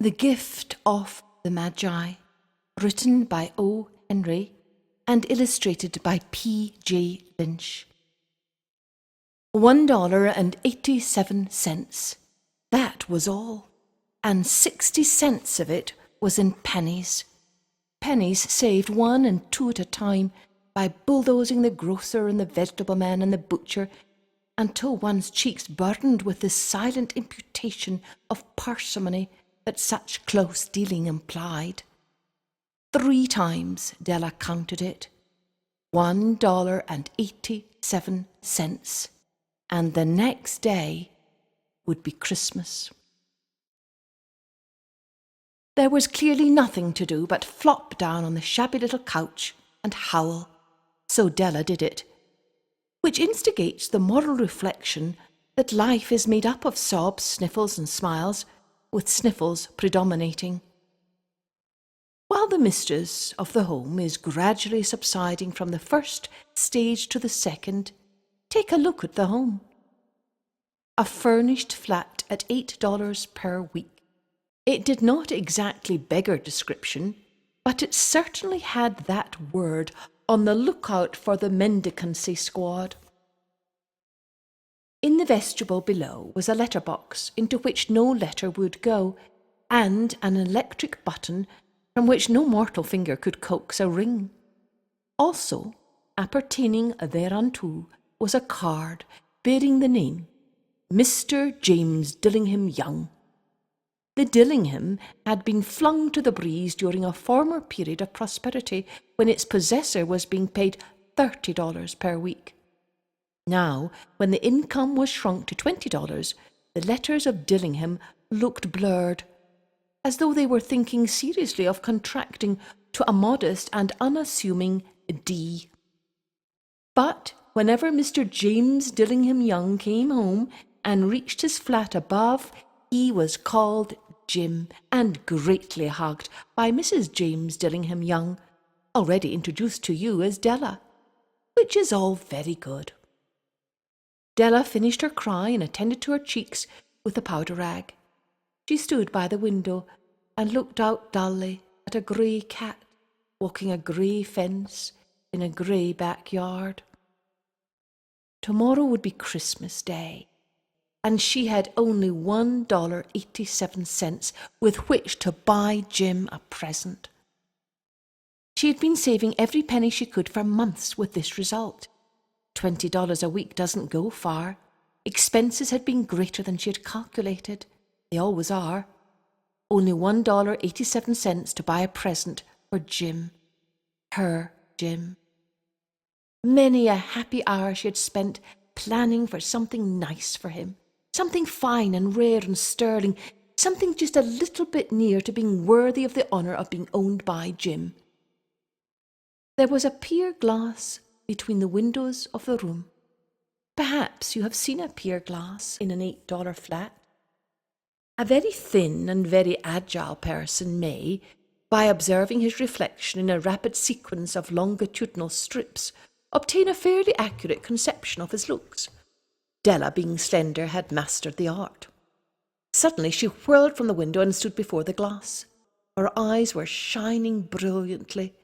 The Gift of the Magi, written by O. Henry and illustrated by P. J. Lynch. $1.87. That was all, and 60 cents of it was in pennies. Pennies saved 1 and 2 at a time by bulldozing the grocer and the vegetable man and the butcher until one's cheeks burdened with the silent imputation of parsimony that such close dealing implied. 3 times Della counted it. $1.87, and the next day would be Christmas. There was clearly nothing to do but flop down on the shabby little couch and howl. So Della did it, which instigates the moral reflection that life is made up of sobs, sniffles and smiles, with sniffles predominating. While the mistress of the home is gradually subsiding from the first stage to the second, take a look at the home. A furnished flat at $8 per week. It did not exactly beggar description, but it certainly had that word on the lookout for the mendicancy squad. In the vestibule below was a letterbox into which no letter would go, and an electric button from which no mortal finger could coax a ring. Also, appertaining thereunto, was a card bearing the name Mr. James Dillingham Young. The Dillingham had been flung to the breeze during a former period of prosperity when its possessor was being paid $30 per week. Now, when the income was shrunk to $20, the letters of Dillingham looked blurred, as though they were thinking seriously of contracting to a modest and unassuming D. But whenever Mr. James Dillingham Young came home and reached his flat above, he was called Jim and greatly hugged by Mrs. James Dillingham Young, already introduced to you as Della, which is all very good. Della finished her cry and attended to her cheeks with a powder rag. She stood by the window and looked out dully at a grey cat walking a grey fence in a grey backyard. Tomorrow would be Christmas Day, and she had only $1.87 with which to buy Jim a present. She had been saving every penny she could for months with this result. $20 a week doesn't go far. Expenses had been greater than she had calculated. They always are. Only $1.87 to buy a present for Jim. Her Jim. Many a happy hour she had spent planning for something nice for him. Something fine and rare and sterling. Something just a little bit near to being worthy of the honour of being owned by Jim. There was a pier glass between the windows of the room. Perhaps you have seen a pier glass in an $8 flat. A very thin and very agile person may, by observing his reflection in a rapid sequence of longitudinal strips, obtain a fairly accurate conception of his looks. Della, being slender, had mastered the art. Suddenly she whirled from the window and stood before the glass. Her eyes were shining brilliantly,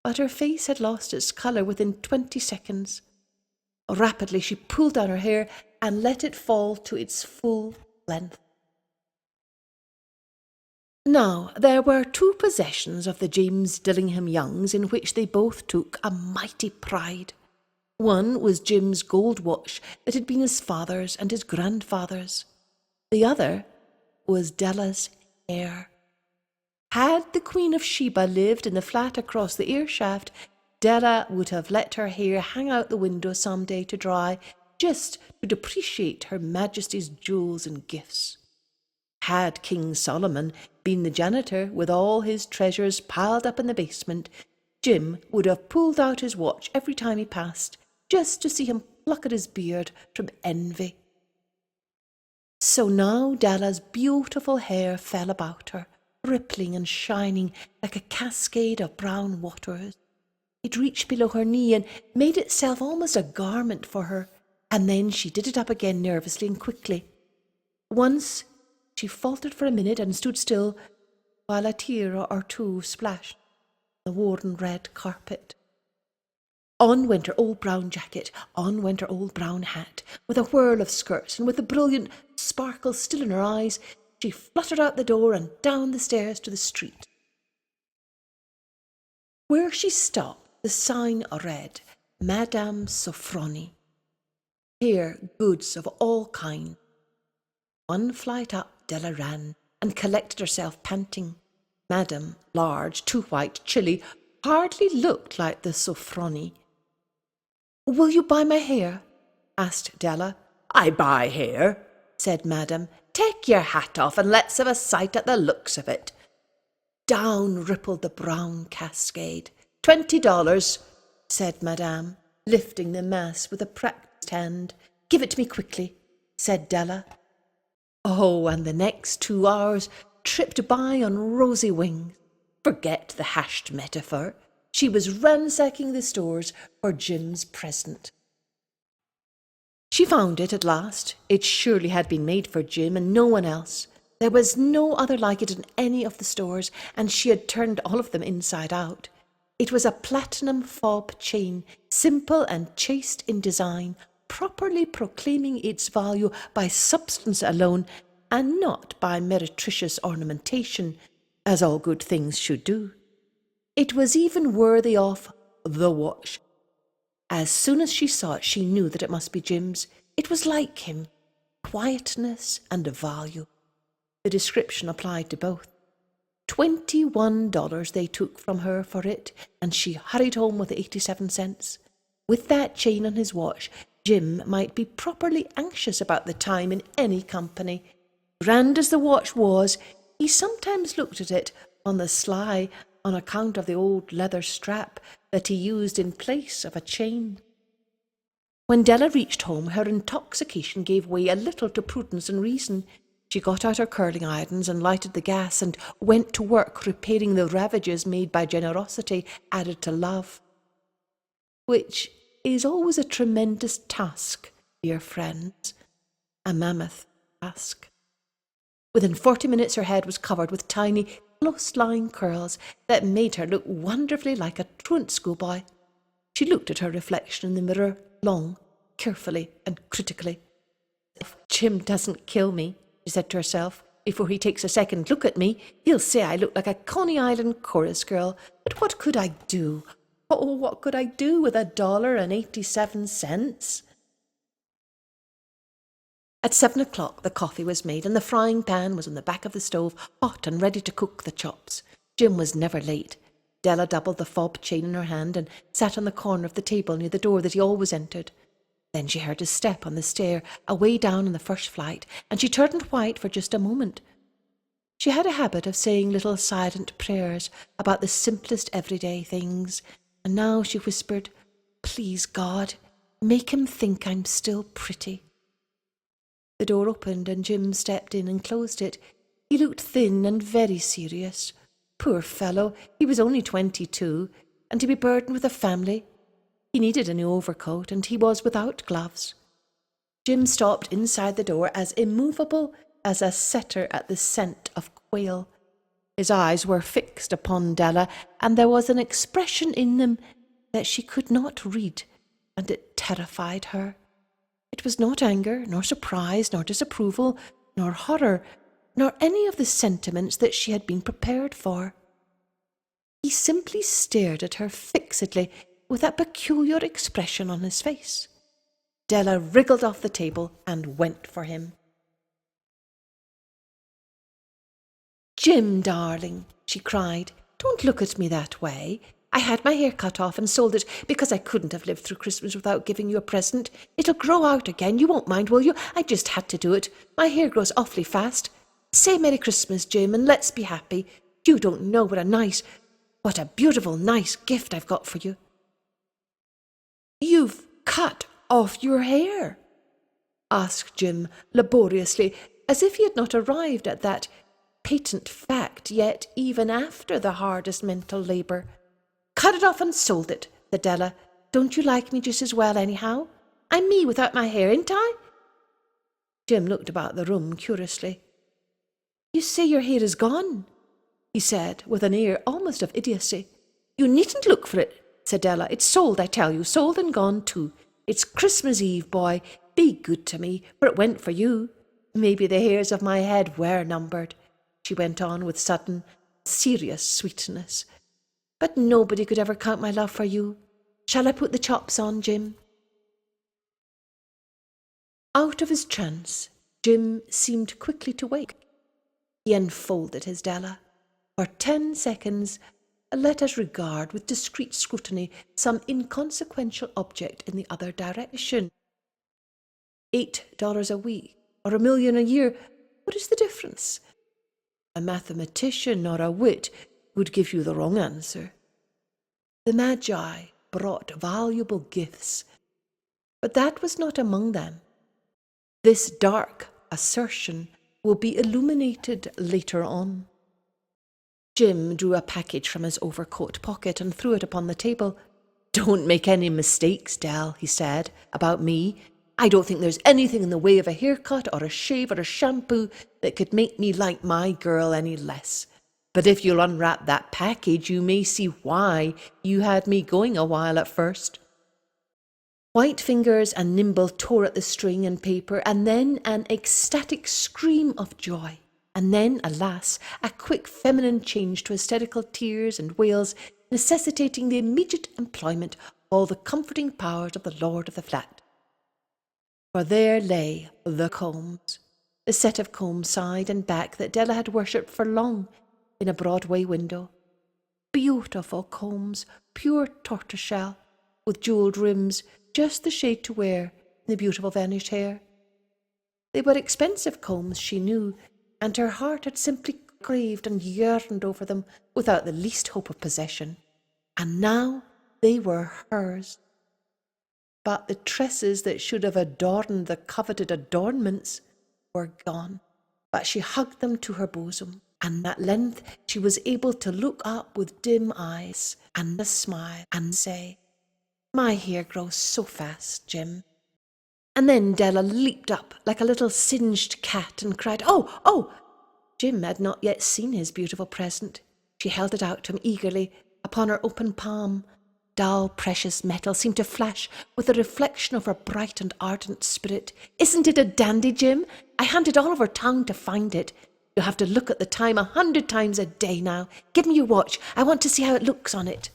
but her face had lost its colour within 20 seconds. Rapidly she pulled down her hair and let it fall to its full length. Now, there were 2 possessions of the James Dillingham Youngs in which they both took a mighty pride. One was Jim's gold watch that had been his father's and his grandfather's. The other was Della's hair. Had the Queen of Sheba lived in the flat across the ear shaft, Della would have let her hair hang out the window some day to dry, just to depreciate Her Majesty's jewels and gifts. Had King Solomon been the janitor with all his treasures piled up in the basement, Jim would have pulled out his watch every time he passed, just to see him pluck at his beard from envy. So now Della's beautiful hair fell about her, rippling and shining like a cascade of brown waters. It reached below her knee and made itself almost a garment for her, and then she did it up again nervously and quickly. Once She faltered for a minute and stood still, while a tear or two splashed the worn red carpet. On went her old brown jacket, on went her old brown hat, with a whirl of skirts, and with the brilliant sparkle still in her eyes, she fluttered out the door and down the stairs to the street. Where she stopped, the sign read, Madame Sofronie. Here goods of all kinds. One flight up Della ran, and collected herself panting. Madame, large, too white, chilly, hardly looked like the Sofronie. "Will you buy my hair?" asked Della. "I buy hair," said Madame. "Take your hat off and let's have a sight at the looks of it." Down rippled the brown cascade. $20, said Madame, lifting the mass with a practised hand. "Give it to me quickly," said Della. Oh, and the next 2 hours tripped by on rosy wings. Forget the hashed metaphor. She was ransacking the stores for Jim's present. She found it at last. It surely had been made for Jim and no one else. There was no other like it in any of the stores, and she had turned all of them inside out. It was a platinum fob chain, simple and chaste in design, properly proclaiming its value by substance alone, and not by meretricious ornamentation, as all good things should do. It was even worthy of the watch. As soon as she saw it, she knew that it must be Jim's. It was like him, quietness and value. The description applied to both. $21 they took from her for it, and she hurried home with 87 cents. With that chain on his watch, Jim might be properly anxious about the time in any company. Grand as the watch was, he sometimes looked at it on the sly on account of the old leather strap that he used in place of a chain. When Della reached home, her intoxication gave way a little to prudence and reason. She got out her curling irons and lighted the gas and went to work repairing the ravages made by generosity added to love, which is always a tremendous task, dear friends, a mammoth task. Within 40 minutes her head was covered with tiny, close-lying curls that made her look wonderfully like a truant schoolboy. She looked at her reflection in the mirror long, carefully and critically. "If Jim doesn't kill me," she said to herself, "before he takes a second look at me, he'll say I look like a Coney Island chorus girl. But what could I do? Oh, what could I do with $1.87? At 7 o'clock the coffee was made, and the frying pan was on the back of the stove, hot and ready to cook the chops. Jim was never late. Della doubled the fob chain in her hand and sat on the corner of the table near the door that he always entered. Then she heard his step on the stair, away down on the first flight, and she turned white for just a moment. She had a habit of saying little silent prayers about the simplest everyday things, and now she whispered, "Please, God, make him think I'm still pretty." The door opened and Jim stepped in and closed it. He looked thin and very serious. Poor fellow, he was only 22, and to be burdened with a family. He needed a new overcoat, and he was without gloves. Jim stopped inside the door as immovable as a setter at the scent of quail. His eyes were fixed upon Della, and there was an expression in them that she could not read, and it terrified her. It was not anger, nor surprise, nor disapproval, nor horror, nor any of the sentiments that she had been prepared for. He simply stared at her fixedly with that peculiar expression on his face. Della wriggled off the table and went for him. "Jim, darling," she cried, "don't look at me that way. I had my hair cut off and sold it because I couldn't have lived through Christmas without giving you a present. It'll grow out again. You won't mind, will you? I just had to do it. My hair grows awfully fast. Say Merry Christmas, Jim, and let's be happy. You don't know what a beautiful, nice gift I've got for you." "You've cut off your hair?" asked Jim laboriously, as if he had not arrived at that patent fact yet, even after the hardest mental labour. "Cut it off and sold it," said Della. "Don't you like me just as well, anyhow? I'm me without my hair, ain't I?" Jim looked about the room curiously. You say your hair is gone, he said, with an air almost of idiocy. You needn't look for it, said Della. It's sold, I tell you, sold and gone too. It's Christmas Eve, boy. Be good to me, for it went for you. Maybe the hairs of my head were numbered, she went on with sudden, serious sweetness. But nobody could ever count my love for you. Shall I put the chops on, Jim? Out of his trance, Jim seemed quickly to wake. He unfolded his Della. For 10 seconds, let us regard with discreet scrutiny some inconsequential object in the other direction. $8 a week, or $1 million a year, what is the difference? A mathematician or a wit would give you the wrong answer. The Magi brought valuable gifts, but that was not among them. This dark assertion will be illuminated later on. Jim drew a package from his overcoat pocket and threw it upon the table. Don't make any mistakes, Del, he said, about me. I don't think there's anything in the way of a haircut or a shave or a shampoo that could make me like my girl any less. But if you'll unwrap that package, you may see why you had me going a while at first. White fingers and nimble tore at the string and paper, and then an ecstatic scream of joy. And then, alas, a quick feminine change to hysterical tears and wails, necessitating the immediate employment of all the comforting powers of the lord of the flat. For there lay the combs, the set of combs side and back that Della had worshipped for long in a Broadway window. Beautiful combs, pure tortoiseshell, with jewelled rims, just the shade to wear in the beautiful vanished hair. They were expensive combs, she knew, and her heart had simply craved and yearned over them without the least hope of possession. And now they were hers. But the tresses that should have adorned the coveted adornments were gone. But she hugged them to her bosom, and at length she was able to look up with dim eyes and a smile and say, "My hair grows so fast, Jim." And then Della leaped up like a little singed cat and cried, "Oh, oh!" Jim had not yet seen his beautiful present. She held it out to him eagerly upon her open palm. Dull, precious metal seemed to flash with the reflection of her bright and ardent spirit. "Isn't it a dandy, Jim? I hunted all over town to find it. You'll have to look at the time 100 times a day now. Give me your watch. I want to see how it looks on it."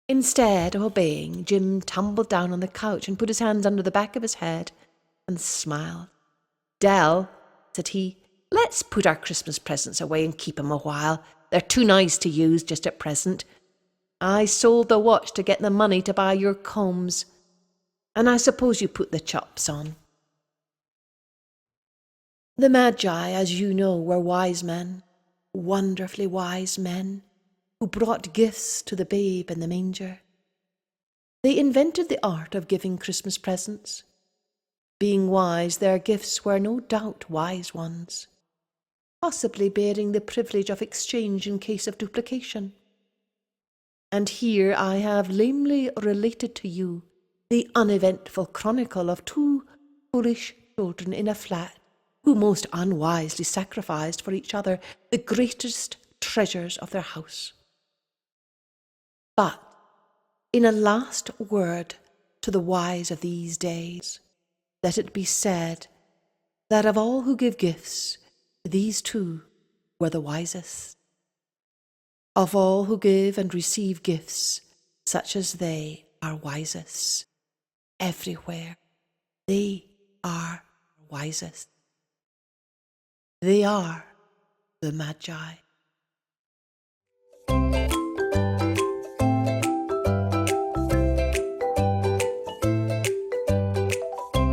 Instead of obeying, Jim tumbled down on the couch and put his hands under the back of his head and smiled. "Del," said he, "let's put our Christmas presents away and keep 'em a while. They're too nice to use just at present. I sold the watch to get the money to buy your combs, and I suppose you put the chops on." The Magi, as you know, were wise men, wonderfully wise men, who brought gifts to the babe in the manger. They invented the art of giving Christmas presents. Being wise, their gifts were no doubt wise ones, possibly bearing the privilege of exchange in case of duplication. And here I have lamely related to you the uneventful chronicle of 2 foolish children in a flat who most unwisely sacrificed for each other the greatest treasures of their house. But in a last word to the wise of these days, let it be said that of all who give gifts, these 2 were the wisest. Of all who give and receive gifts, such as they are wisest. Everywhere, they are wisest. They are the Magi.